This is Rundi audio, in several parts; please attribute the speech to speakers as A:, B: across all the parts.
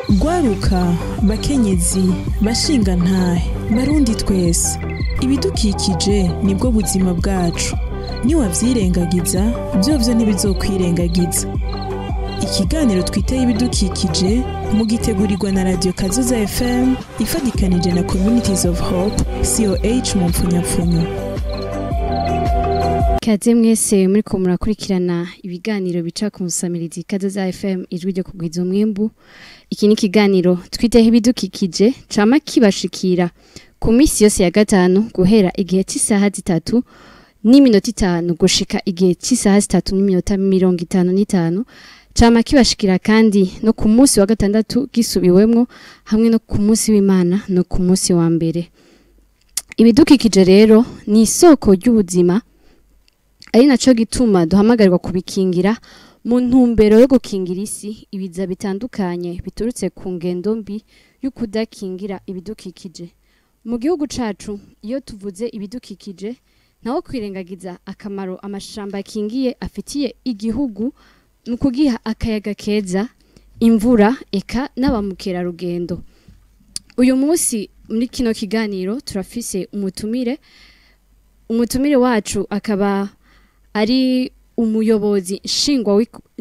A: Gwaruka bakenyezi bashingantahe barundi twese ibidukikije nibwo buzima bwacu niwavyirengagiza vyovyo ntibizokwirengagiza. Ikiganiro twiteye ibidukikije mugitegurirwa na Radio Kazoza FM ifadikanije na Communities of Hope COH mu mpfunyapfunyo.
B: Kaze mwese muriko murakurikirana ibiganiro bica ku Musamirizi Kazoza FM ijwi ryo kugwiza umwimbu. Iki ni kiganiro twiteye ibidukikije cama kibashikira ku misi yose ya gatanu guhera igihe cy'isaha 3 n'iminota 5 gushika igihe cy'isaha 3 n'iminota 55. Cama kibashikira kandi no ku munsi wa gatandatu gisubiwemwo hamwe no ku munsi w'Imana no ku munsi wa mbere. Ibidukikije rero ni isoko ry'ubuzima, ari naco gituma duhamagarirwa kubikingira mu ntumbero yo gukingira isi ibiza bitandukanye biturutse ku ngendo mbi yo kudakingira ibidukikije. Mu gihugu cacu iyo tuvuze ibidukikije naho kwirengagiza akamaro amashamba akingiye afitiye igihugu mu kugiha akayaga keza, imvura eka n'abamukera rugendo. Uyu munsi muri kino kiganiro turafise umutumire wacu akaba ari umuyobozi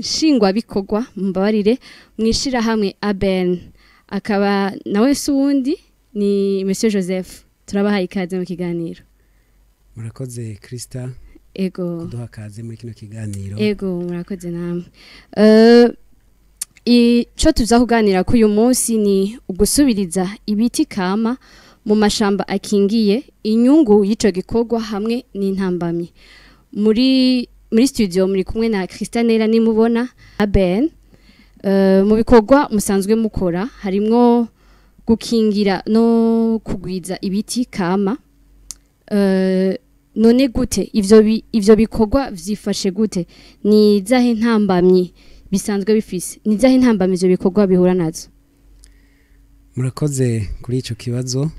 B: shingwa bikorwa mbabarire mwishira hamwe ABN, akaba nawe suwundi ni Monsieur Joseph. Turabahaye ikaze mu kiganiro.
C: Murakoze Krista.
B: Ego.
C: Kuduha kaze muri kino kiganiro.
B: Ego murakoze namwe. Ico tuza kuganira ku uyu munsi ni ugusubiriza ibiti kama mu mashamba akingiye, inyungu y'ico gikorwa hamwe n'intambamye. Muri studio muri kumwe na Kristanera nimubona ABN. Mu bikorwa musanzwe mukora harimwo gukingira no kugwiza ibiti kama. None gute ivyo bikorwa vyifashe gute? Ni zahe ntambamye bisanzwe bifise? Ni zahe ntambamye ivyo bikorwa bihura nazo?
C: Murakoze kuri ico kibazo.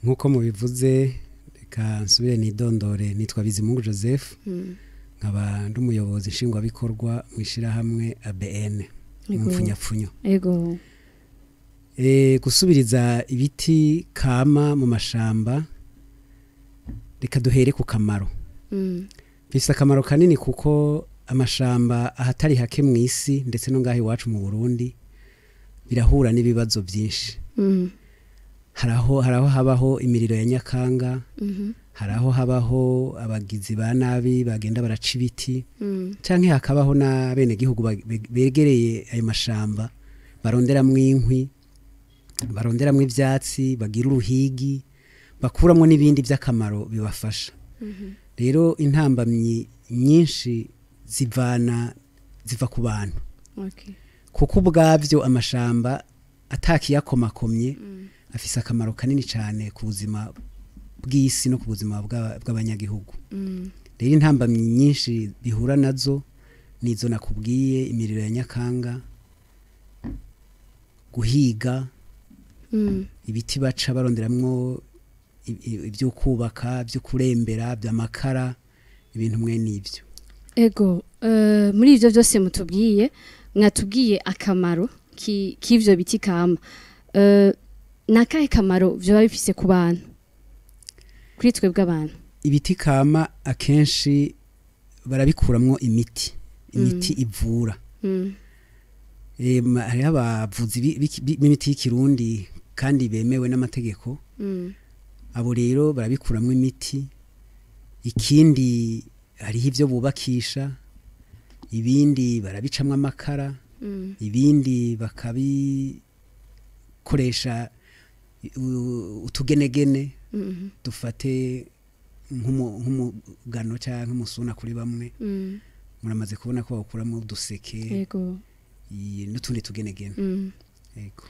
C: Nkuko mubivuze reka nsubire nidondore, nitwa Bizimungu Joseph. Nkaba ndi umuyobozi nshingwa bikorwa mwishira hamwe ABN mu mpfunyapfunyo.
B: Ego.
C: Gusubiriza ibiti kama mu mashamba, reka duhere ku kamaro. Bifise akamaro kanini kuko amashamba ahatari hake mw'isi ndetse no ngaho iwacu mu Burundi birahura n'ibibazo byinshi. Haraho habaho imiriro ya Nyakanga, haraho habaho abagizi ba nabi bagenda baraca ibiti, canke hakabaho na bene gihugu begereye ayo mashamba baronderamwo inkwi, baronderamwo ivyatsi, bagira uruhigi, bakuramwo n'ibindi by'akamaro bibafasha. Rero intambamyi nyinshi ziva ku bantu.
B: Okay.
C: Kuko ubwavyo amashamba atakiyakomakomye afise akamaro kanini cyane ku buzima bw'isi no ku buzima bw'abanyagihugu. Rero intambamyi nyinshi bihura nazo nizo nakubwiye: imiriro ya Nyakanga, guhiga, ibiti baca baronderamwo ibyo kubaka, byo kurembera, by'amakara, ibintu mwe nivyo. Ego,
B: muri ivyo byose mwatubwiye akamaro k'ivyo biti kama. Nakahe kamaro vyo bifise ku bantu? Kuri twe bw'abantu. Ibiti kama akenshi barabikuramwo imiti ivura. Hari abavuzi b'imiti y'ikirundi kandi bemewe n'amategeko. Abo rero barabikuramwo imiti. Ikindi hariho ivyo bubakisha, ibindi barabicamwo amakara, ibindi bakabikoresha utugenegene. Dufate nk'umugano cyangwa nk'umusuna kuri bamwe. Muramaze kubona ko bakuramo uduseke. Yego. N'utundi tugenegene. Yego.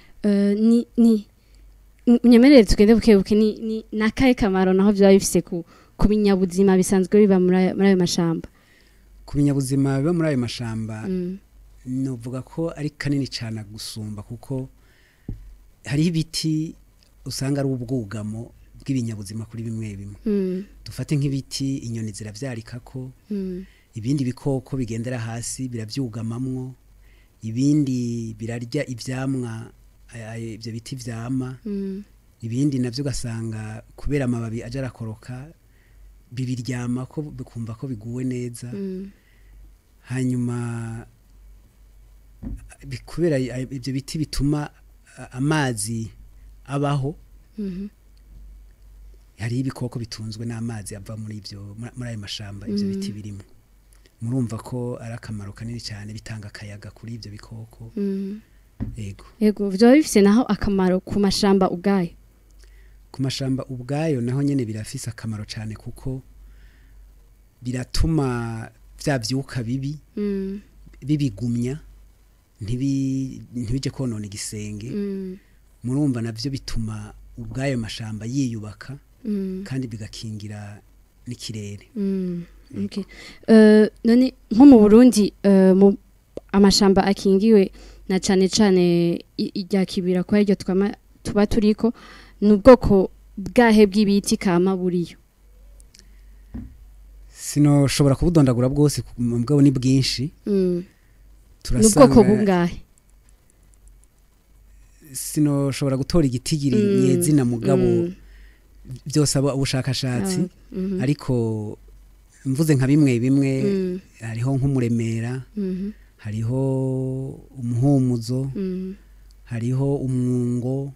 B: Nyemerere tugende bukebuke, ni nakahe kamaro naho byo bifise ku binyabuzima bisanzwe biba muri ayo mashamba? Ku binyabuzima biba muri ayo mashamba novuga ko ari kanini cyane gusumba, kuko hari ibiti usanga ari ubwugamo bw'ibinyabuzima kuri bimwe bimwe. Dufate nk'ibiti inyoni ziravyarikako, ibindi bikoko bigendera hasi biravyugamamwo,
C: ibindi birarya ivyamwa ibyo biti vyama ibindi navyo ugasanga kubera amababi aja arakoroka bibiryama ko bikumva ko biguwe neza hanyuma kubera ibyo biti bituma amazi abaho hari ibikoko bitunzwe n'amazi ava muri ayo mashamba ibyo biti birimo murumva ko ari akamaro kanini cyane bitanga akayaga kuri ibyo bikoko
B: yego byo bifise naho akamaro ku mashamba ubwayo
C: ku mashamba ubwayo naho nyene birafise akamaro cyane kuko biratuma bya byuka bibi bibigumya ntibije konona igisenge murumva navyo bituma ubwayo mashamba yiyubaka kandi bigakingira n'ikirere
B: okay. None nko mu Burundi amashamba akingiwe na cane irya kibira kwa iryo tuba turiko n'ubwoko bwahe bw'ibiti kama buriyo
C: sinoshobora kubudondagura bwose mugabo ni bwinshi
B: n'ubwoko bungahe
C: sinoshobora gutora igitigiri nyezina mugabo byose aba ubushakashatsi ariko mvuze nka bimwe hariho nk'umuremera hariho umuhumuzo hariho umwungo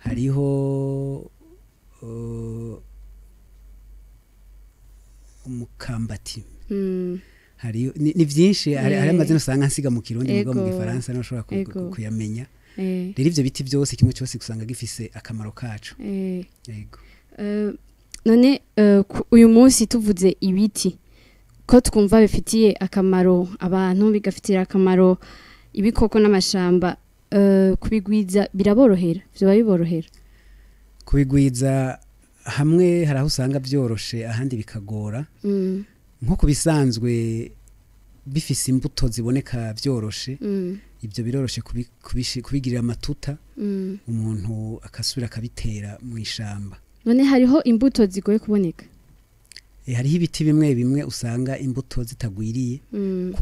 C: hariho umukambati hariho ni byinshi hari amazina usanga nsiga mu kirundi mugabo mu gifaransa nashobora kuyamenya rero ivyo biti byose kimwe cyose gusanga gifise akamaro kacu yego
B: none uyu munsi tuvuze ibiti ko twumva bifitiye akamaro abantu bigafitira akamaro ibikoko n'amashamba kubigwiza biraborohera byo biborohera
C: kubigwiza hamwe haraho usanga byoroshe ahandi bikagora nko kubisanzwe bifise imbuto ziboneka byoroshe ibyo biroroshe kubigirira amatuta umuntu akasubira akabitera mu ishamba
B: none hariho imbuto zigoye kuboneka
C: hariho ibiti bimwe usanga imbuto zitagwiriye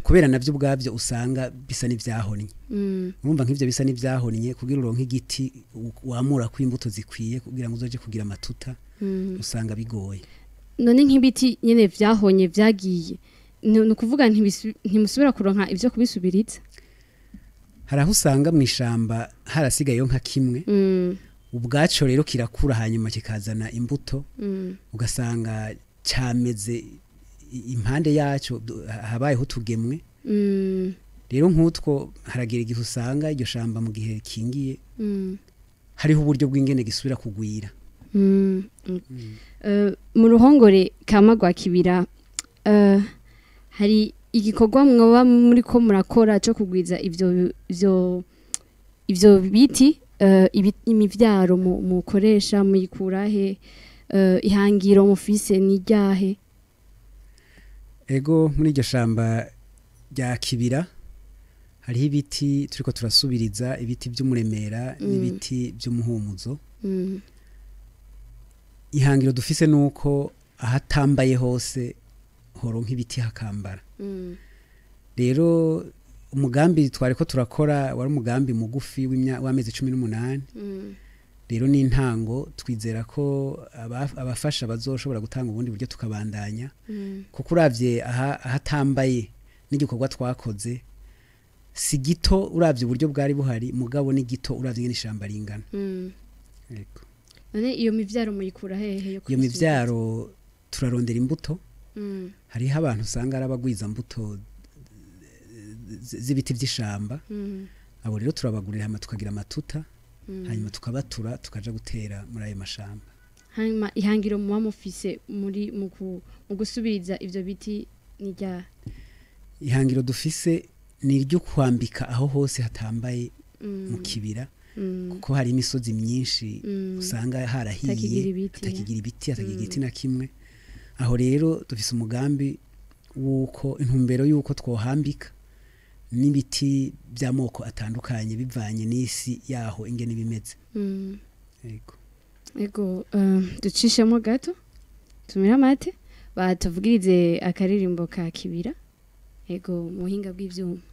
C: kubera navyo ubwabyo usanga bisa n'ivyahonnye urumva nk'ivyo bisa n'ivyahonnye kugira uronke igiti wamura ko imbuto zikwiye kugira ngo uzoje kugira amatuta usanga bigoye
B: none nk'ibiti nyene vyahonye vyagiye ni kuvuga ntimusubira kuronka ivyo kubisubiritsa
C: haraho usanga mu ishamba harasigayeyo nka kimwe ubwaco rero kirakura hanyuma kikazana imbuto ugasanga cameze impande yaco habayeho utugemwe rero nk'utwo haragira igihe usanga iryo shamba mu gihe kingiye hariho uburyo bw'ingene gisubira kugwira
B: mu ruhongore kama rwa kibira hari igikorwa mwoba muri ko murakora cyo kugwiza ivyo biti imivyaro mukoresha muyikurahe ihangiro mufise n'iryahe
C: ego muri iryo shamba rya kibira hariho ibiti turiko turasubiriza ibiti by'umuremera n'ibiti by'umuhumuzo ihangiro dufise nuko ahatambaye hose horonka ibiti hakambara rero umugambi twariko turakora wari umugambi mugufi w'amezi 18 rero n'intango twizera ko abafasha bazoshobora gutanga ubundi buryo tukabandanya kuko uravye ahatambaye n'igikorwa twakoze si gito uravye uburyo bwari buhari mugabo ni gito uravye ngene ishamba ringana yego
B: none iyo mivyaro muyikura hehe yo
C: iyo mivyaro turarondera imbuto hariho abantu usanga arabagwiza mbuto z'ibiti by'ishamba abo rero turabagurira hama tukagira amatuta hanyuma tukabatura tukaja gutera muri ayo mashamba
B: hanyuma ihangiro muba mufise muri mu gusubiriza ivyo biti n'irya
C: ihangiro dufise ni iryo kwambika aho hose hatambaye mu kibira kuko hari imisozi myinshi usanga harahiye atakigira ibiti atakigira igiti na kimwe aho rero dufise umugambi wuko intumbero yuko twohambika n'ibiti by'amoko atandukanye bivanye n'isi yaho ingene bimeze
B: ego ducishemo gato tumira amate batuvugirize akaririmbo ka kibira ego muhinga bw'ivyuma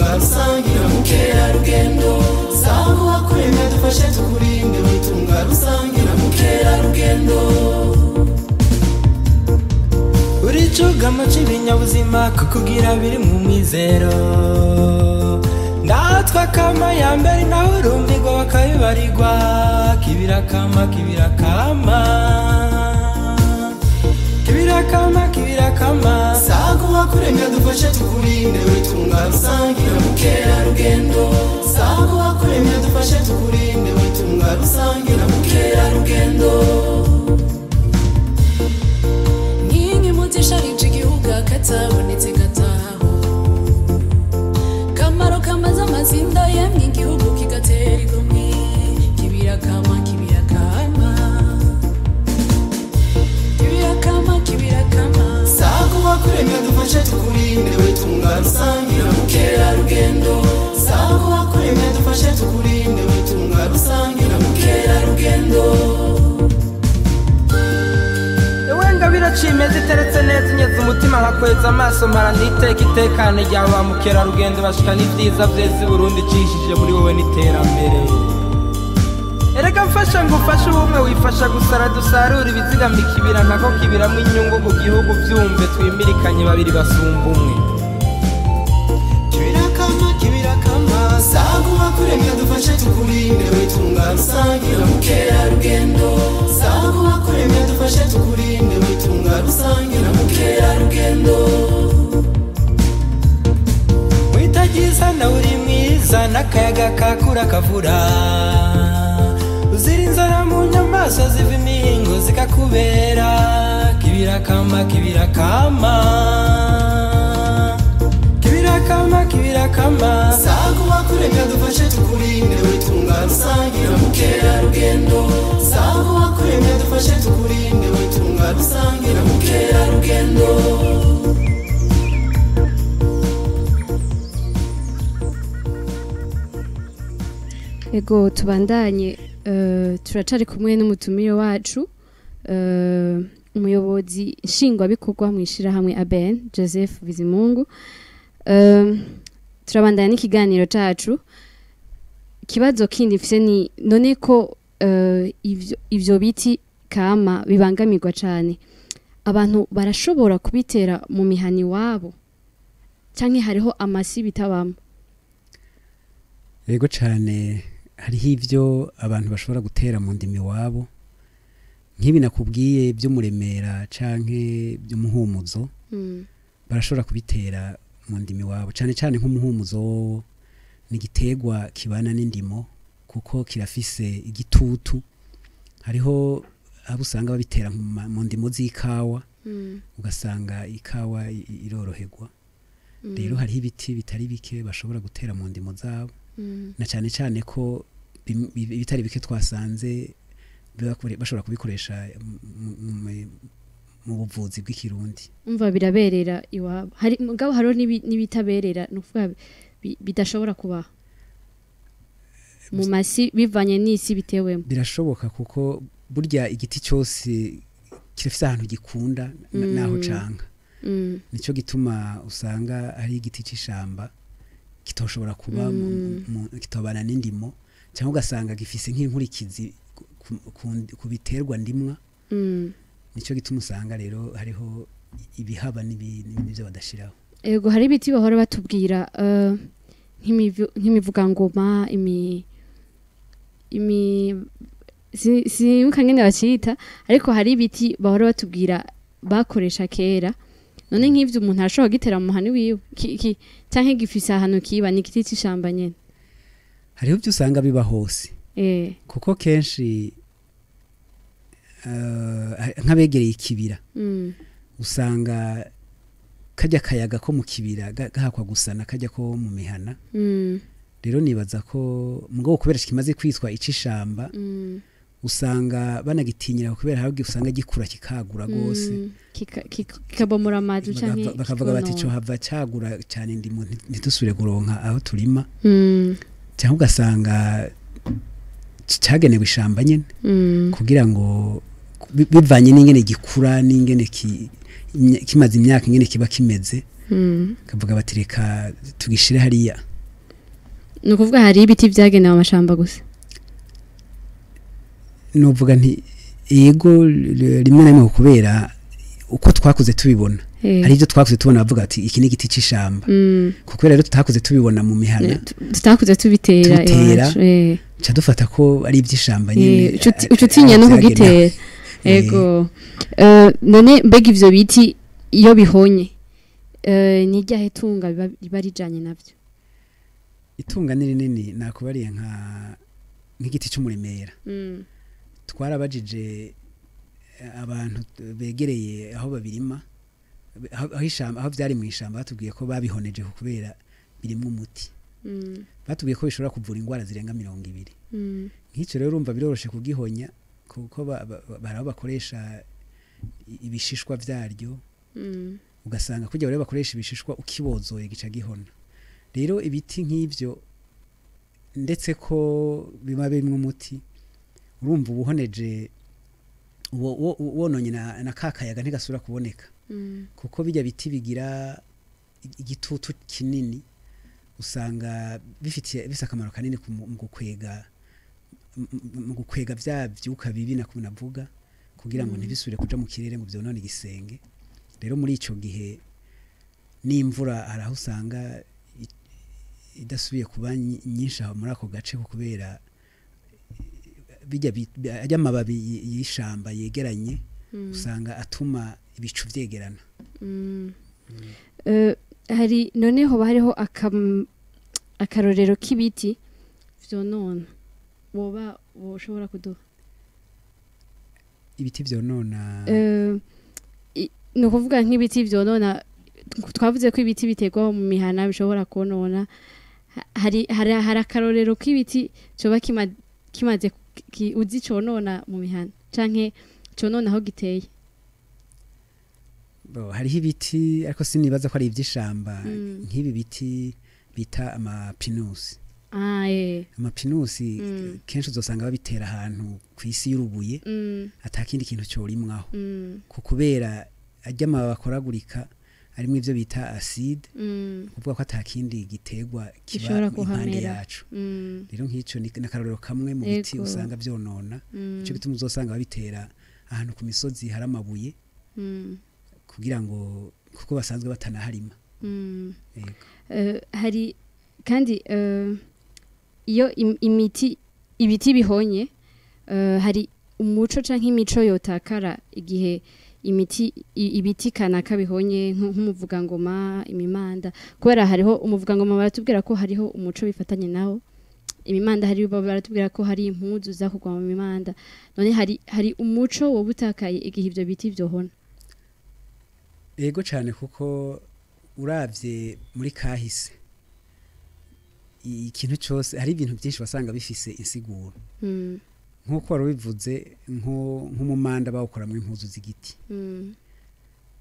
D: witunga rusangira mukerarugendo sako wakuremye dufashe tukurinde witunga rusangira mukerarugendo uricugamo c'ibinyabuzima kukugira biri mu mwizero natwe kama ya mbere naho urumbirwa bakabibarirwa kibirakama sako wakuremye dufashe tukurinde witunga rusangira mukerarugendo sako wakuremye dufashe tukurinde witunga rusangira mukerarugendo nyingi mutisharije igihugu katabonetse gataho kamaro kamaze amazinda yemwe igihugu kigatera igomwe kibirakama sako wakuremye dufashe tukurinde witunga rusangira mukerarugendo sako wakuremye dufashe tukurinde witunga rusangira mukerarugendo ewenga biracimeze iteretse neza inyeze umutima nkakweza amaso mpara niteka itekane ryawe wa mukerarugendo bashika n'ivyiza vyeze Burundi cishije muri wowe n'iterambere erega mfasha ngufashe ubumwe wifasha gusara dusarura ibiziga mikibira nako kibiramwe inyungu mu gihugu vyumve twimirikanye babiri basumba umwe kibirakama sako wakuremye dufashe tukurinde witunga rusangira mukerarugendo sako wakuremye dufashe tukurinde witunga rusangira mukerarugendo witagiza na uri mwiza n'akayaga kakura kavura uzira inzara mu nyamaswa ziva imihingo zikakubera kibirakama sako wakuremye dufashe tukurinde witunga rusangira mukerarugendo sako wakuremye dufashe tukurinde witunga rusangira mukerarugendo
B: ego tubandanye turacari kumwe n'umutumire wacu umuyobozi nshingwabikorwa mu ishirahamwe ABN Joseph Bizimungu turabandanya n'ikiganiro cacu kibazo kindi mfise ni none ko ivyo biti kama bibangamirwa cane abantu barashobora kubitera mu mihani wabo canke hariho amasi bitabamo
C: yego cane hariho ivyo abantu bashobora gutera mu ndimi wabo nk'ibi nakubwiye byo muremera canke byo muhumuzo barashobora kubitera mu ndimi wabo cane cane nk'umuhumuzo n'igitegwa kibana n'indimo kuko kirafise igitutu hariho abo usanga babitera mu ndimo z'ikawa ugasanga ikawa iroroherwa rero hariho ibiti bitari bike bashobora gutera mu ndimo zabo na cyane cyane ko bitari bike twasanze bashobora kubikoresha mu buvuzi bw'ikirundi
B: umva biraberera iwabo hari mugabo haro n'ibitaberera nukuvuga bidashobora kuba mu masi bivanye n'isi bitewemo
C: birashoboka kuko burya igiti cyose kirafite ahantu gikunda naho canga nico gituma usanga ari igiti c'ishamba kitoshobora kuba kitobana n'indimo cyangwa ugasanga gifise nk'inkurikizi ku biterwa ndimwa nico gituma usanga rero hariho ibihaba n'ibyo badashiraho
B: ego hari ibiti bahora batubwira nk'imivugangoma simuka ngene bacita ariko hari ibiti bahora batubwira bakoresha kera none nk'ivyo umuntu arashobora gitera mu muhani wiwe canke gifise ahantu kiba ni igiti c'ishamba nyene
C: hariho byo usanga biba hose kuko kenshi nk'abegereye ikibira usanga kajya kayaga ko mu kibira gahakwa gusana kajya ko mu mihana rero nibaza ko mugabo kubera kimaze kwitwa icishamba usanga banagitinyira kubera habwe usanga gikura kikagura gose
B: kikabomora amazi canke
C: bakavuga bati cyo hava cyagura cyane ndimo ntidusubire kuronka aho turima cyangwa ugasanga cyagenewe ishamba nyene kugira ngo bivanye n'ingene gikura n'ingene kimaze imyaka ingene kiba kimeze kavuga bati reka tugishire hariya
B: ni ukuvuga hari ibiti vyagenewe amashamba gusa
C: novuga nti yego rimwe na rimwe kubera uko twakuze tubibona hari ibyo twakuze tubona bavuga ati iki ni igiti c'ishamba kuko rero tutakuze tubibona mu mihana
B: tutakuze tubitera
C: ca dufata ko ari iby'ishamba nyene
B: ucutinya no kugitera yego none mbega ivyo biti iyo bihonye ni ryahe tunga biba rijanye navyo
C: itunga ni rinini nakubariye nk'igiti c'umuremera twarabajije abantu begereye aho babirima aho byari mu ishamba batubwiye ko babihoneje kubera birimo umuti batubwiye ko bishobora kuvura indwara zirenga 200 nk'icyo rero urumva biroroshe kugihonya kuko baraho bakoresha ibishishwa vyaryo ugasanga kujya rero bakoresha ibishishwa ukibozoye gica gihona rero ibiti nk'ivyo ndetse ko biba birimo umuti urumva ubuhoneje wononye na kakayaga ntigasubira kuboneka kuko bijya biti bigira igitutu kinini usanga bifite akamaro kanini mu gukwega vya vyuka bibi navuga kugira ngo ntibisubire kuja mu kirere ngo vyonone igisenge rero muri ico gihe n'imvura araho usanga idasubiye kuba nyinshi aho muri ako gace kubera bijya amababi y'ishamba yegeranye usanga atuma ibicu vyegerana
B: hari noneho hariho akarorero k'ibiti vyonona woba woshobora kuduha
C: ibiti vyonona
B: ni ukuvuga nk'ibiti vyonona twavuze ko ibiti biterwa mu mihana bishobora konona hari akarorero k'ibiti coba kimaze uzi conona mu mihana canke conona aho giteye
C: hariho ibiti ariko sinibaza ko ari iby'ishamba nk'ibi biti bita amapinusi amapinusi kenshi uzosanga babitera ahantu ku isi y'urubuye atakindi kintu cyorimwaho kubera ajya amababi akoragurika harimo ivyo bita acide kuvuga ko atakindi gitegwa kiba impande yacu rero nk'ico ni akarorero kamwe mu biti usanga vyonona ico bituma uzosanga babitera ahantu ku misozi hari amabuye kugira ngo kuko basanzwe batanaharima
B: hari kandi iyo ibiti bihonye hari umuco canke imico yotakara igihe ibiti kanaka bihonye nk'umuvugangoma imimanda kubera hariho umuvugangoma baratubwira ko hariho umuco bifatanye nawo imimanda hari baratubwira ko hari impuzu zakugwa mu mimanda none hari umuco wo butakaye igihe ivyo biti vyohona
C: ego cyane kuko uravye muri kahise ikintu cyose hari ibintu byinshi basanga bifise insiguro nkuko warubivuze nk'umumanda bawukoramwe impuzu z'igiti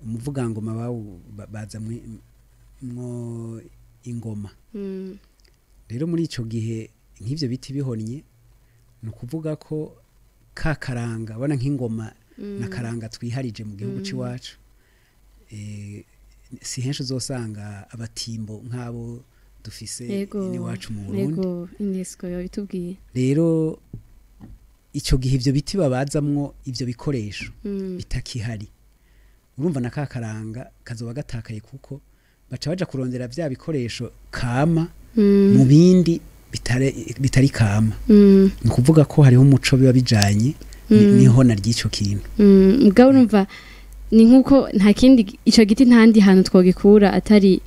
C: umuvugangoma baza mwo ingoma rero muri ico gihe nk'ivyo biti bihonnye no kuvuga ko kakaranga bona nk'ingoma na karanga twiharije mu gihugu ciwacu si henshi uzosanga abatimbo nk'abo dufise iwacu mu Burundi
B: UNESCO yabitubwiye
C: rero ico gihe ivyo biti babazamwo ivyo bikoresho bitakihari urumva na kakaranga kazoba gatakaye kuko baca baja kurondera vya bikoresho kama mu bindi bitari kama ni kuvuga ko hariho umuco biba bijanye niho na ry'ico kintu
B: mugabo urumva ni nkuko nta kindi ico giti ntandi hantu twogikura atari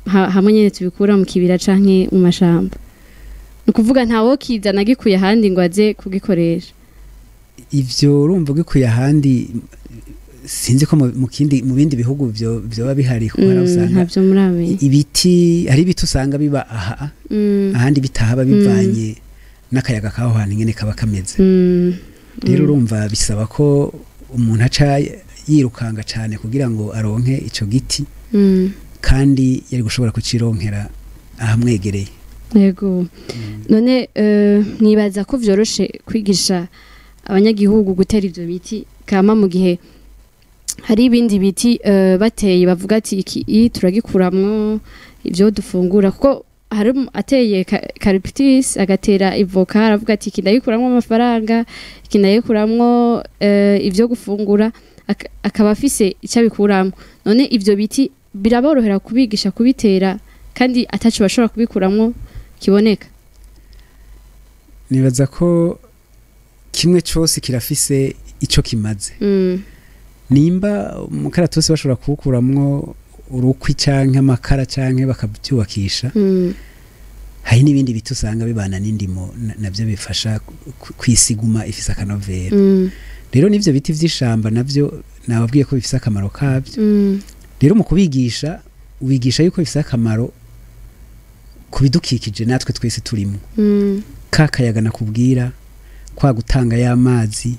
B: hamwe nyene tubikura mu kibira canke mu mashamba nukuvuga ntawo kizana gikuye ahandi ngo aze kugikoresha
C: ivyo urumva gikuye ahandi sinzi ko mu bindi bihugu byo bihari kubera usanga
B: ntabyo muramenye
C: ibiti hari ibiti usanga biba ahandi bitahaba bivanye n'akayaga kaho hantu nyene kaba kameze rero urumva bisaba ko umuntu aca yirukanga cyane kugira ngo aronke ico giti kandi yari gushobora kucironkera ahamwegereye
B: yego none mwibaza ko vyoroshe kwigisha abanyagihugu gutera ivyo biti kama mu gihe hari ibindi biti bateye bavuga ati iki turagikuramwo ivyo dufungura kuko hari ateye caripitis agatera ivoka aravuga ati kindayikuramwo amafaranga kindayikuramwo ivyo gufungura akaba afise icabikuramwo none ivyo biti biraborohera kubigisha kubitera kandi atacu bashobora kubikuramwo kiboneka
C: nibaza ko kimwe cyose kirafise ico kimaze nimba umukaratusi bashobora kuwukuramwo urukwi canke amakara canke bakabyubakisha hari n'ibindi biti usanga bibana n'indimo navyo bifasha kwisiguma ifise akanovera rero n'ivyo biti vy'ishamba navyo nababwiye ko bifise akamaro kabyo rero mu kubigisha ubigisha yuko bifise akamaro kubidukikije natwe twese turimo kakayaga nakubwira kwa gutanga y'amazi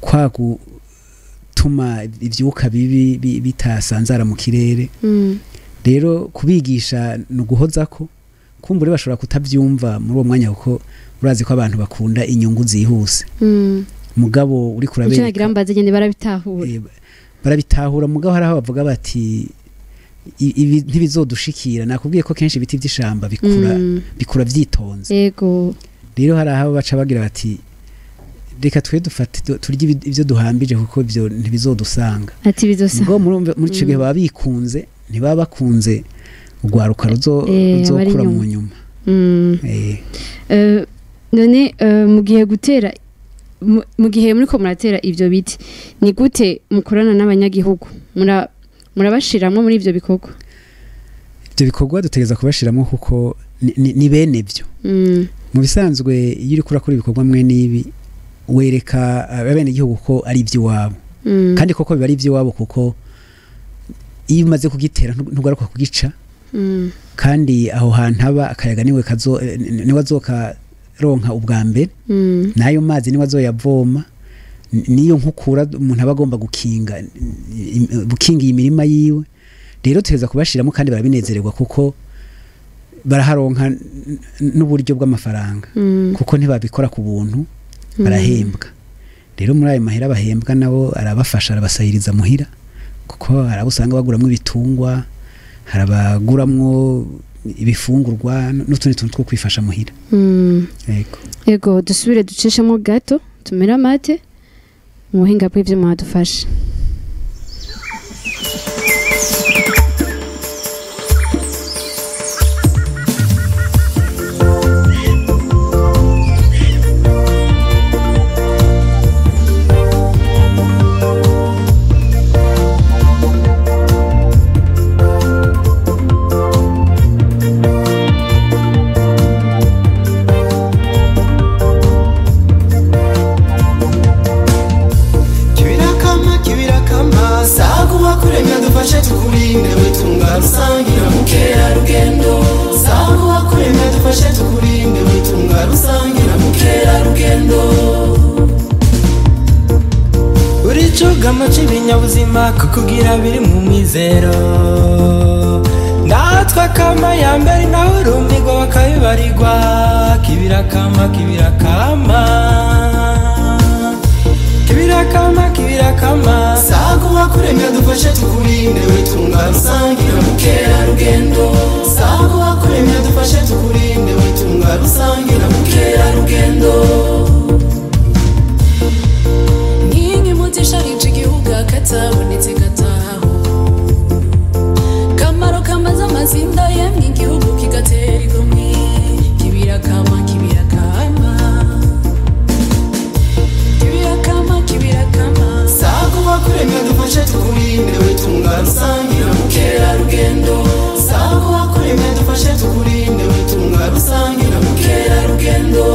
C: kwa gutuma ivyuka bibi bitasanzara mu kirere rero kubigisha no guhoza ko kumbure bashobora kutavyumva muri uwo mwanya kuko urazi ko abantu bakunda inyungu zihuse mugabo uri kurabereka
B: icyo nagira mbaze gende
C: barabitahura mugabo haraho bavuga bati ibi ntibizodushikira nakubwiye ko kenshi ibiti by'ishamba bikura vyitonze yego rero haraho baca bagira bati reka twe dufate turya ivyo duhambije kuko ivyo ntibizodusanga
B: ati bizosanga
C: muri ico gihe baba bikunze ntibaba bakunze urwaruka ruzokura mu nyuma
B: none mu gihe muriko muratera ivyo biti ni gute mukorana n'abanyagihugu murabashiramwo muri ivyo bikorwa
C: dutegeza kubashiramwo kuko ni bene vyo mu bisanzwe iyo uriko urakora ibikorwa mwe n'ibi wereka abene igihugu ko ari ivy'iwabo kandi koko biba ari ivy'iwabo kuko iyo umaze kugitera ntugaruka kugica kandi aho hantu haba akayaga niwe azokaronka ubwa mbere n'ayo mazi niwe azoyavoma niyo nkukura umuntu aba agomba gukinga imirima yiwe rero tuheza kubashiramo kandi barabinezererwa kuko baraharonka n'uburyo bw'amafaranga kuko ntibabikora ku buntu barahembwa rero muri ayo mahera bahembwa nabo arabafasha arabasahiriza muhira kuko arabusanga baguramwo ibitungwa harabaguramwo ibifungurwa n'utundi tuntu two kwifasha muhira
B: yego dusubire ducishemo gato tumera mate mu buhinga bw'ivyo mwadufasha
D: kukugira biri mu mizero natwe kama ya mbere nawe urumbirwa bakabibarirwa kibirakama sago wakuremya dufashe tukurinde witunga rusangira mukera rugendo sago wakuremya dufashe tukurinde witunga rusangira mukera rugendo
E: ningi mutisharije igihugu akatabonetse gataho kamaro kamaze amazinda yemwe igihugu kigatera igomwe kibirakama
D: sago wakuremya dufashe tukurinde witunga rusangira mukera rugendo sago wakuremya dufashe tukurinde witunga rusangira mukera rugendo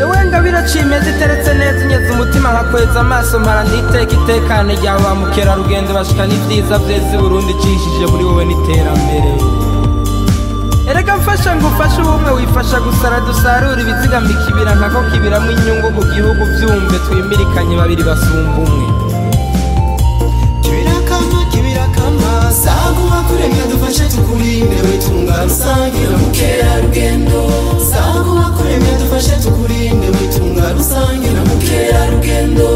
D: ewenga biracimeze iteretse neza inyeze umutima nkakweza amaso mpara nditeka itekane ryawe ba mukera rugendo bashika n'ivyiza vyeze Burundi icishije muri wowe n'iterambere erega mfasha ngufashe ubumwe wifasha gusara dusarura ibizigamika ikibira nkako kibiramwo inyungu mu gihugu vyumve twimirikanye babiri basumba umwe kibirakama sago wakuremya dufashe tukurinde witunga rusangira mukera rugendo sago wakuremya dufashe tukurinde witunga rusangira mukera rugendo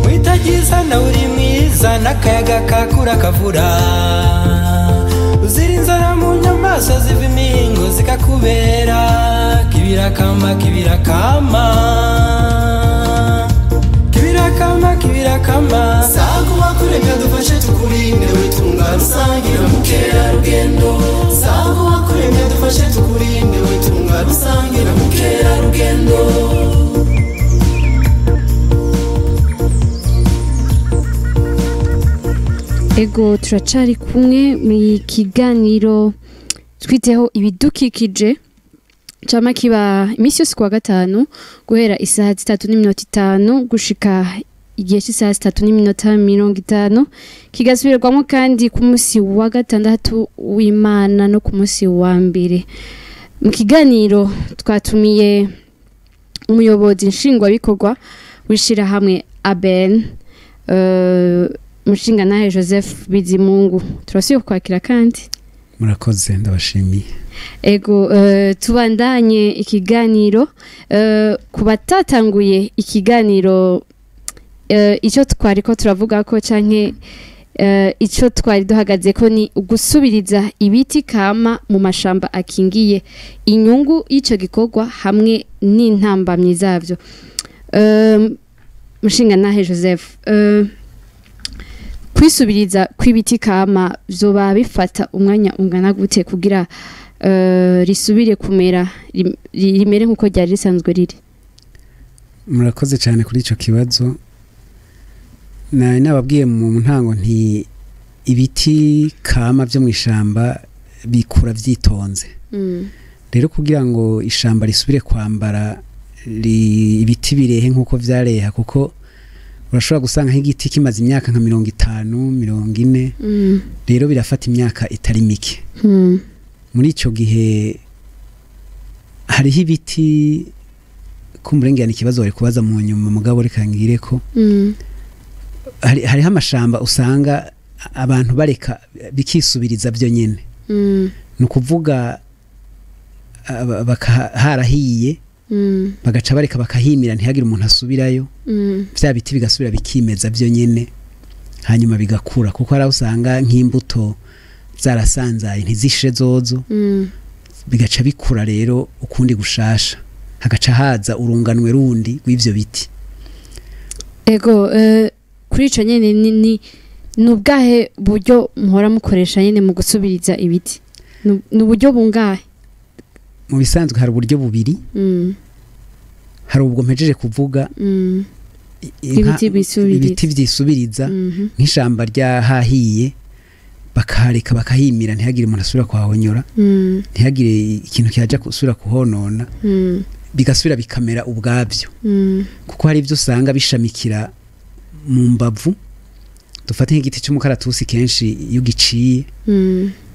D: witagiza na uri mwiza n'akayaga kakura kavura uzira inzara mu nyamaso ziva impingo zikakubera kibirakama kibirakama kibirakama kibirakama sagu wakuremye dufashe tukurinde witunga rusangira mukerarugendo sagu wakuremye dufashe tukurinde witunga rusangira mukerarugendo.
B: Ego turacari kumwe mu kiganiro twiteho ibidukikije cama kiba imisi yose kuwa gatanu guhera isaha 3:05 gushika igihe cy'isaha 3:50 kigasubirwamo kandi ku munsi wa gatandatu w'Imana no ku munsi wa mbere. Mu kiganiro twatumiye umuyobozi nshingwabikorwa wishira hamwe Aben Mushinga nahe Joseph Bizimungu turasiye kwakira kandi
C: murakoze ndabashimiye.
B: Ego tubandanye ikiganiro kubatatanguye ikiganiro ico twariko turavuga ko canke ico twari duhagaze ko ni ugusubiriza ibiti kama mu mashamba akingiye inyungu y'ico gikorwa hamwe n'intambamye zavyo. Mushinga nahe Joseph kwisubiriza kw'ibiti kama vyoba bifata umwanya ungana gute kugira risubire kumera rimere nkuko ryari risanzwe riri?
C: Murakoze cyane kuri ico kibazo. Nababwiye mu ntango nti ibiti kama byo mu ishamba bikura vyitonze. Rero kugira ngo ishamba risubire kwambara ibiti birehe nkuko vyareha kuko urashobora gusanga nk'igiti kimaze imyaka nka 50 40 rero birafata imyaka itari mike. Muri ico gihe hariho ibiti kumurengera ikibazo bari kubaza mu nyuma mugabo reka ngire ko hariho amashamba usanga abantu bareka bikisubiriza byo nyene. Ni ukuvuga harahiye bagaca bareka bakahimira ntihagire umuntu asubirayo vya biti bigasubira bikimeza byo nyene hanyuma bigakura kuko ara usanga nk'imbuto zarasanzaye ntizishe zozo bigaca bikura rero ukundi gushasha hagaca haza urunganwe rundi rw'ivyo biti.
B: Ego kuri ico nyene ni nubwahe buryo muhora mukoresha nyene mu gusubiriza ibiti n'uburyo bungahe?
C: Mu bisanzwe hari uburyo bubiri. Hari ubwo mpejeje kuvuga ibiti vyisubiriza nk'ishamba rya hahiye bakareka bakahimira ntihagire umuntu asubira kuhahonyora ntihagire ikintu kihaja gusubira kuhonona bigasubira bikamera ubwabyo kuko hari ivyo usanga bishamikira mu mbavu. Dufate nk'igiti cy'umukaratusi kenshi iyo giciye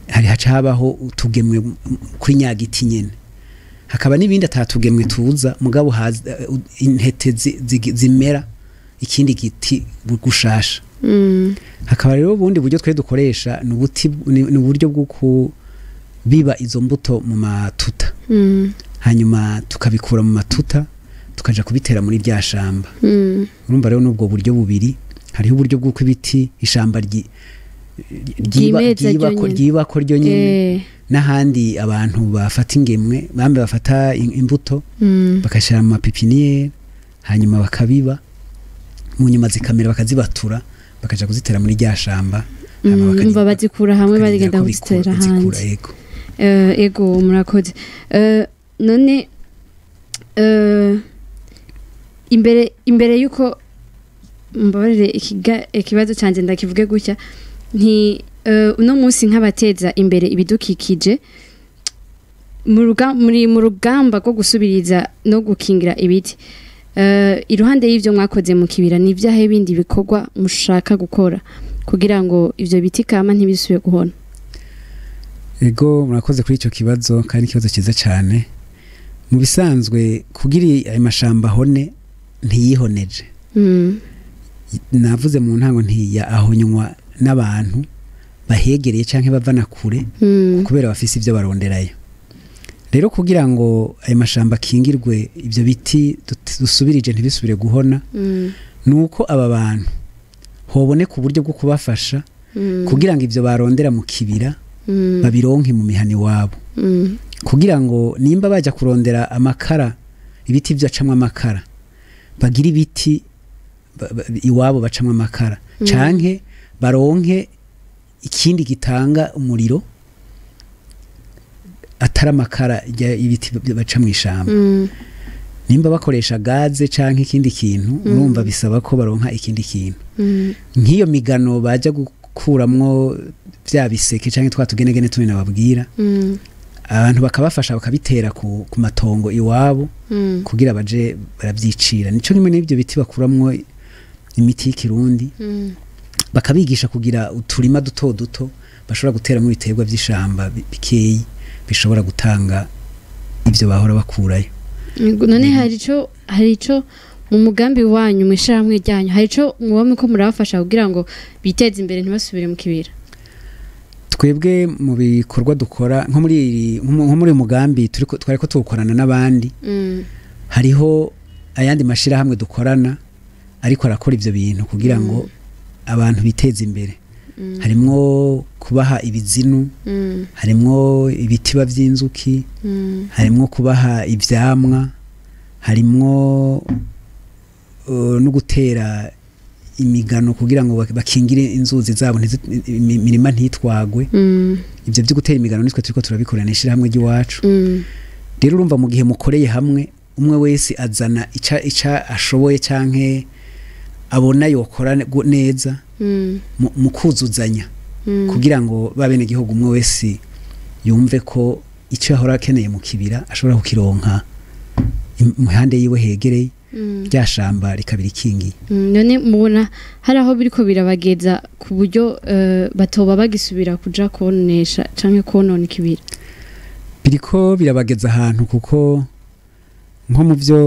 C: hari haca habaho utugemwe kuri nyagiti nyene hakaba n'ibindi atatugemwe tuza mugabo intete zimera ikindi giti gushasha. Hakaba rero ubundi buryo twe dukoresha ni uburyo bwo kubiba izo mbuto mu matuta hanyuma tukabikura mu matuta tukaja kubitera muri rya shamba. Urumva rero n'ubwo buryo bubiri. Hariho uburyo bw'uko ibiti ishamba ryibako ryo nyene n'ahandi abantu bafata ingemwe bambe bafata imbuto bakashira mu mapipiniere hanyuma bakabiba mu nyuma zikamera bakazibatura bakaja kuzitera muri rya shamba
B: bumva bazikura hamwe bagenda kuzitera hanze. Ego murakoze. None imbere yuko mbabarire ikibazo canje ndakivuge gutya nti uno munsi nk'abateza imbere ibidukikije muri mu rugamba rwo gusubiriza no gukingira ibiti iruhande y'ivyo mwakoze mu kibira ni vyahe bindi bikorwa mushaka gukora kugira ngo ivyo biti kama ntibisubire guhona?
C: Ego murakoze kuri ico kibazo kandi ikibazo cyiza cyane. Mu bisanzwe kugira ayo mashamba hone ntiyihoneje. Navuze mu ntango ntiya ahonywa n'abantu bahegereye canke bavana kure kubera bafise ivyo baronderayo. Rero kugira ngo ayo mashamba kingirwe ivyo biti dusubirije ntibisubire guhona nuko aba bantu hoboneka uburyo bwo kubafasha kugira ngo ivyo barondera mu kibira babironke mu mihani wabo kugira ngo nimba baja kurondera amakara ibiti vyacamwe amakara bagira ibiti iwabo bacamwe amakara canke baronke ikindi gitanga umuriro atari amakara y'ibiti baca mu ishamba nimba bakoresha gaze canke ikindi kintu urumva bisaba ko baronka ikindi kintu nk'iyo migano baja gukuramwo vya biseke canke twatugenegene tuni nababwira abantu bakabafasha bakabitera ku matongo iwabo kugira baje baravyicira nico kimwe n'ibyo biti bakuramwo imiti y'ikirundi bakabigisha kugira uturima duto duto bashobora guteramo ibiterwa vy'ishamba bikeyi bishobora gutanga ivyo bahora bakurayo.
B: None hari ico mu mugambi wanyu mwishirahamwe ryanyu hari ico mwomwe ko murabafasha kugira ngo biteze imbere ntibasubire mu kibira?
C: Twebwe mu bikorwa dukora nko muri umugambi twari ko tukorana n'abandi hariho ayandi mashirahamwe dukorana ariko arakora ivyo bintu kugira ngo abantu biteze imbere harimwo kubaha ibizinu harimwo ibitiba vy'inzuki harimwo kubaha ivyamwa harimwo no gutera imigano kugira ngo bakingire inzuzi zabo imirima ntitwagwe ivyo byo gutera imigano nitwe turiko turabikorana ishirahamwe ry'iwacu rero urumva mu gihe mukoreye hamwe umwe wese azana ica ashoboye canke abona yokora neza mu kuzuzanya kugira ngo babene gihugu umwe wese yumve ko icyo yahora akeneye mu kibira ashobora kukironka muhande yiwe hegereye rya shamba rikabira ikingi.
B: None mubona hari aho biriko birabageza ku buryo batoba bagisubira kuja konesha canke konona ikibira?
C: Biriko birabageza ahantu kuko nko mu byo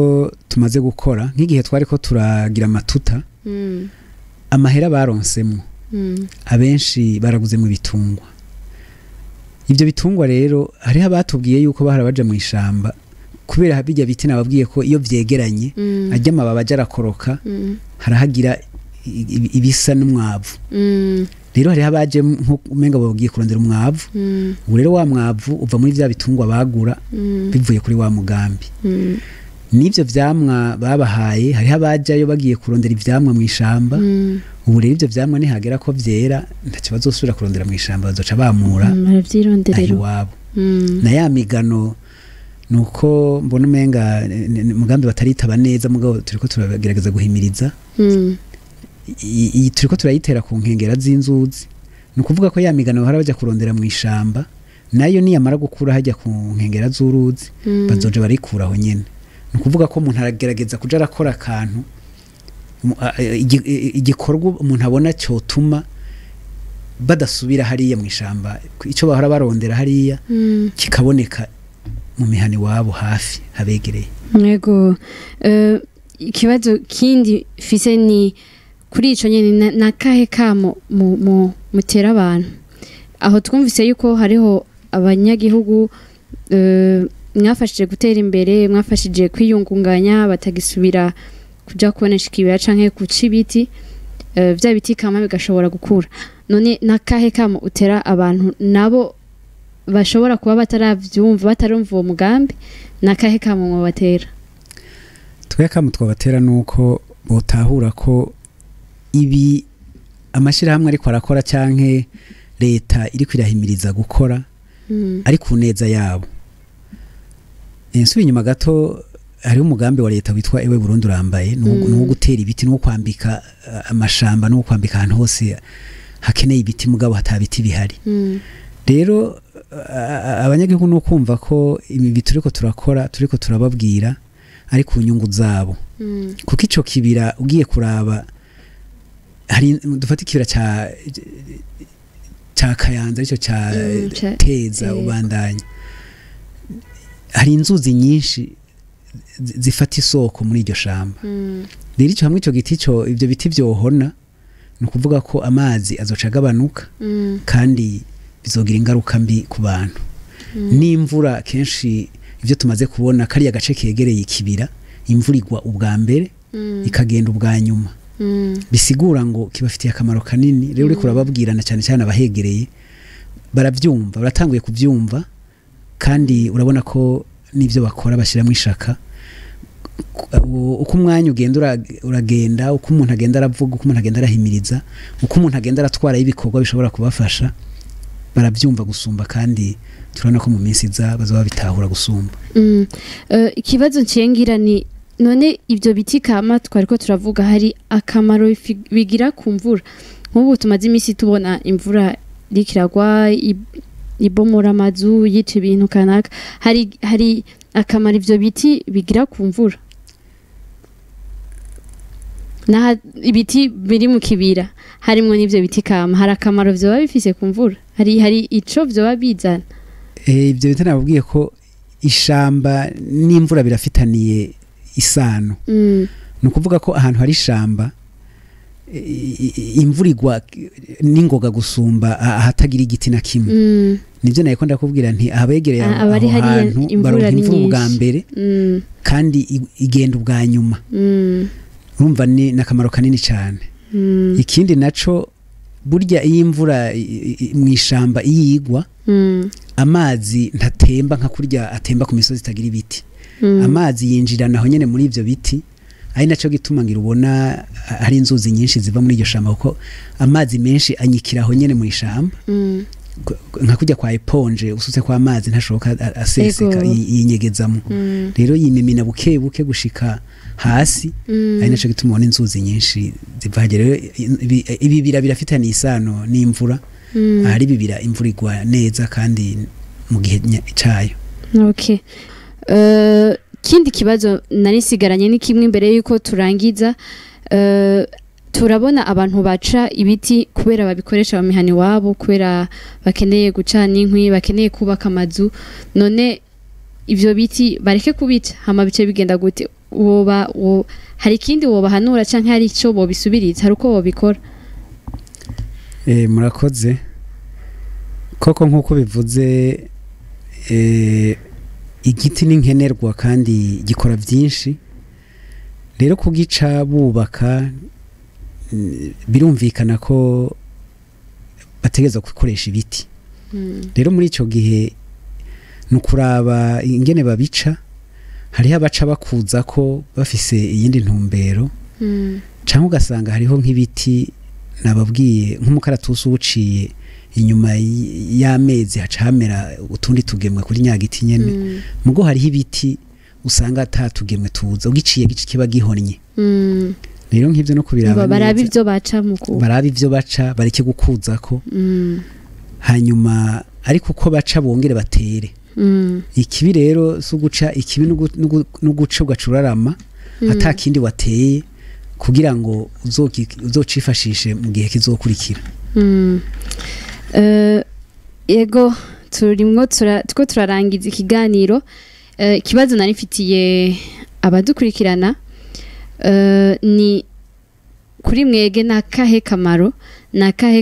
C: tumaze gukora nk'igihe twari ko turagira amatuta amahera baronsemo abenshi baraguze mu bitungwa. Ibyo bitungwa rero hariho abatubwiye yuko bahora baja mu ishamba kubera bijya biti nababwiye ko iyo vyegeranye ajya amababa arakoroka harahagira ibisa n'umwavu rero hariho abaje umenga bagiye kurondera umwavu ubu rero wa mwavu uva muri vya bitungwa bagura bivuye kuri wa mugambi n'ivyo vyamwa babahaye hariho abajayo bagiye kurondera ivyamwa mu ishamba ubu rero ivyo vyamwa nihagera ko vyera ntacyo bazosubira kurondera mu ishamba bazoca bamura
B: baravyironderera
C: iwabo na ya migano nuko mbona umenga mugambi bataritaba neza mugabo turiko turagerageza guhimiriza turiko turayitera ku nkengera z'inzuzi nukuvuga ko ya migano bahora baja kurondera mu ishamba nayo niyamara gukura hajya ku nkengera z'uruzi bazoja barikuraho nyene nukuvuga ko umuntu aragerageza kuja arakora akantu igikorwa umuntu abona cyotuma badasubira hariya mu ishamba ico bahora barondera hariya kikaboneka mu mihani wabo hafi habegereye.
B: Yego ikibazo kindi fise ni kuri ico nyene nakahe kamo mutera abantu aho twumvise yuko hariho abanyagihugu mwafashije gutera imbere mwafashije kwiyungunganya batagisubira kuja kubonesha ikibira canke guca ibiti vya biti kama bigashobora gukura none nakahe kamo utera abantu nabo bashobora kuba bataravyumva batarumva uwo mugambi nakahe kamo mwabatera?
C: Twe kamo twabatera nuko botahura ko ibi amashirahamwe ariko arakora canke leta iri kwirahimiriza gukora ari ku neza yabo. Ensubi nyuma gato hari umugambi wa leta witwa Ewe Burundi urambaye no gutera ibiti no kwambika amashamba no kwambika ahantu hose hakeneye ibiti mugabo hatabiti bihari. Rero abanyagihugu no kumva ko ibi turiko turakora turiko turababwira ari ku nyungu zabo kuko ico kibira ugiye kuraba hari dufata ikibira ca Kayanza ico ca Teza ubandanya hari inzuzi nyinshi zifata isoko muri iryo shamba rero ico hamwe ico giti cyo ivyo biti vyohona no kuvuga ko amazi azoca agabanuka kandi bizogira ingaruka mbi ku bantu n'imvura kenshi ivyo tumaze kubona kari agace kegereye ikibira imvura igwa ubwa mbere ikagenda ubwa nyuma bisigura ngo kibafitiye akamaro kanini rero uriko urababwirana cyane cyane abahegereye barabyumva baratanguye kubyumva kandi urabona ko n'ibyo bakora bashyiramo ishaka uko umwanya ugenda uragenda uko umuntu agenda aravuga uko umuntu agenda arahimiriza uko umuntu agenda aratwara ibikorwa bishobora kubafasha barabyumva gusumba kandi turabona ko mu minsi iza bazaba bitahura gusumba
B: ikibazo ncengira ni none ibyo biti kama twariko turavuga hari akamaro bigira ku mvura nk'ubu tumaze iminsi tubona imvura rikiragwa ibomora amazu yica ibintu kanaka hari akamaro ivyo biti bigira ku mvura na ibiti biri mu kibira harimwo n'ivyo biti kama hari akamaro vyoba bifise ku mvura hari ico vyoba bizana
C: ibyo biti nababwiye ko ishamba n'imvura birafitaniye isano ni ukuvuga ko ahantu hari ishamba imvura igwa n'ingoga gusumba ahatagira igiti na kimwe nibyo naye ko ndakubwira nti abegereye aho hantu baronka imvura ubwa mbere kandi igenda ubwa nyuma urumva ni n'akamaro kanini cyane ikindi naco burya iyo imvura mu ishamba iyigwa amazi ntatemba nka kurya atemba ku misozi itagira ibiti amazi yinjira naho nyene muri ivyo biti ari naco gituma ngira ubona hari inzuzi nyinshi ziva muri iryo shamba kuko amazi menshi anyikiraho nyene mu ishamba nka kujya kwa eponge usutse kwa amazi ntashoboka aseseka yinyegezamo rero yimimina buke buke gushika hasi ari naco gituma ubona inzuzi nyinshi ziva rero ibibira birafitanye isano n'imvura ari bibira imvura igwa neza kandi mu gihe cyayo
B: okay kindi kibazo nari sigaranye ni kimwe imbere yuko turangiza turabona abantu baca ibiti kubera babikoresha mu mihani wabo kubera bakeneye gucana inkwi bakeneye kubaka amazu none ivyo biti bareke kubica hama bice bigenda gute hari ikindi wobahanura canke hari ico bobisubiriza hari uko bobikora
C: murakoze koko nk'uko bivuze igiti ni nkenerwa kandi gikora byinshi rero kugica bubaka birumvikana ko bategeza gukoresha ibiti rero muri icyo gihe ni ukuraba ingene babica hariho abaca bakuza ko bafise iyindi ntumbero cyangwa ugasanga hariho nk'ibiti nababwiye nk'umukaratusi uwuciye inyuma y'amezi haca hamera utundi tugemwe kuri nyagiti nyene mugo hariho ibiti usanga atatugemwe tuza ugiciye kiba gihonnye rero nk'ivyo no kubiraba
B: barabi ivyo baca muko
C: barabi ivyo baca bareke gukuzako hanyuma ariko uko baca bongere batere ikibi rero suguca ikibi no guca ugacurarama atakindi wateye kugira ngo uzocifashishe mu gihe kizokurikira
B: yego turimwo two turarangiza ikiganiro ikibazo narifitiye abadukurikirana ni kuri mwege nakahe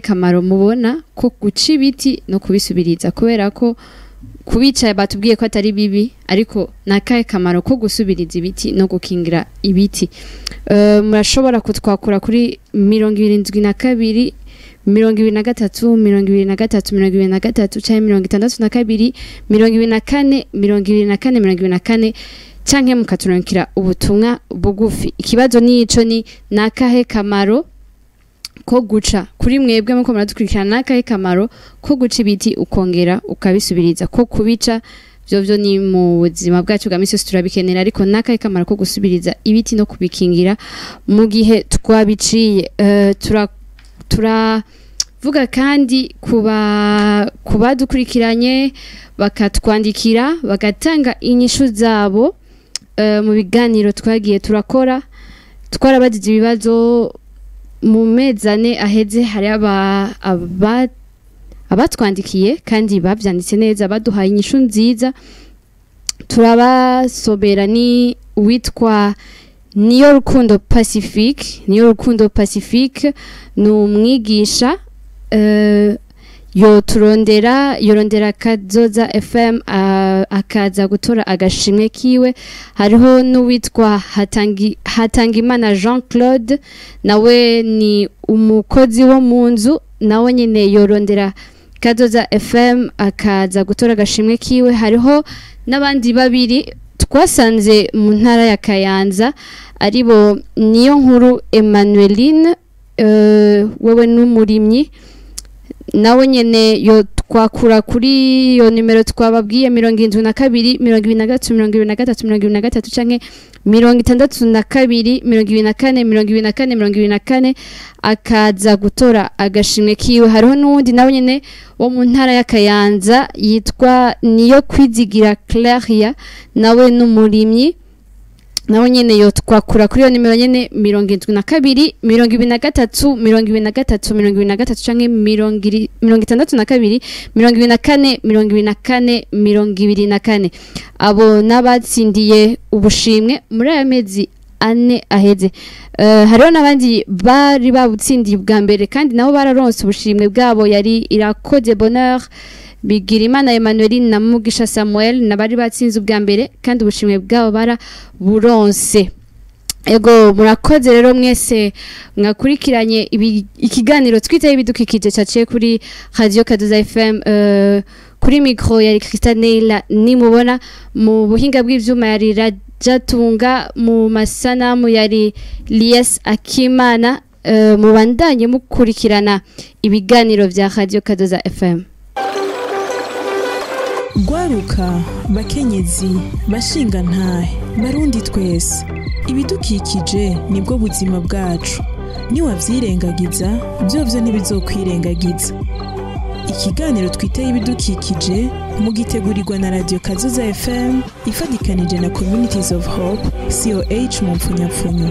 B: kamaro mubona ko guca ibiti no kubisubiriza kubera ko kubica batubwiye ko atari bibi ariko nakahe kamaro ko gusubiriza ibiti no gukingira ibiti murashobora kutwakura kuri 22 23 23 cyangwa 62 24 canke mukatunankira ubutumwa bugufi ikibazo nico ni nakahe kamaro ko guca kuri mwebwe muko muradukurikirana nakahe kamaro ko guca ibiti ukongera ukabisubiriza ko kubica byo ni mu buzima bwacu bwa misi turabikenera ariko nakahe kamaro ko gusubiriza ibiti no kubikingira mu gihe twabiciye turavuga kandi kuba dukurikiranye bakatwandikira bagatanga inyishu zabo mu biganiro twagiye turakora twarabadije ibibazo mu mezane aheze hari abatwandikiye kandi bavyanditse neza baduhaye inyishu nziza turabasobera ni witwa Niyo Rukundo Pacifique ni umwigisha yorondera Kazoza FM akaza gutora agashimwe kiwe. Hariho n'uwitwa Hatangimana Jean Claude, nawe ni umukozi wo mu nzu, nawe nyine yorondera Kazoza FM akaza gutora agashimwe kiwe. Hariho n'abandi babiri twasanze mu ntara ya Kayanza, aribo niyo nkuru Emmanueline, wewe n'umurimyi, nawe nyene yo twakura kuri yo nimero twababwiye 72 23 canke 62 akaza gutora agashimwe kiwe. Hariho n'undi nawe nyene wo mu ntara ya Kayanza yitwa niyo kwizigira Claria, nawe n'umurimyi, nawe nyene yo twakura kuri yo nimero nyene 72 23 canke 62 abo nabatsindiye ubushimwe muri aya mezi ane aheze. Hariho n'abandi bari babutsindiye bwa mbere kandi nabo bararonse ubushimwe bwabo, yari Irakoze Bonheur, Bigirimana Emmanueline na Mugisha Samuel nabari batsinze ubwa mbere kandi ubushimwe bwabo baraburonse. Ego murakoze rero mwese mwakurikiranye ikiganiro twitaye ibidukikije cyaciye kuri Radio Kadoza FM. Kuri micro yari Christanella nimubona, mu buhinga bw'ivyuma yari Rajatunga, mu masanamu yari Lies Akimana. Mubandanye mukurikirana ibiganiro vya Radio Kadoza FM.
A: Gwaruka bakenyezi bashinga ntahe barundi twese, ibidukikije nibwo buzima bwacu, niwavyirengagiza vyovyo ntibizokwirengagiza. Ikiganiro twiteye ibidukikije mugitegurirwa na Radio Kazoza FM ifadikanije na Communities of Hope COH mu mpfunyapfunyo.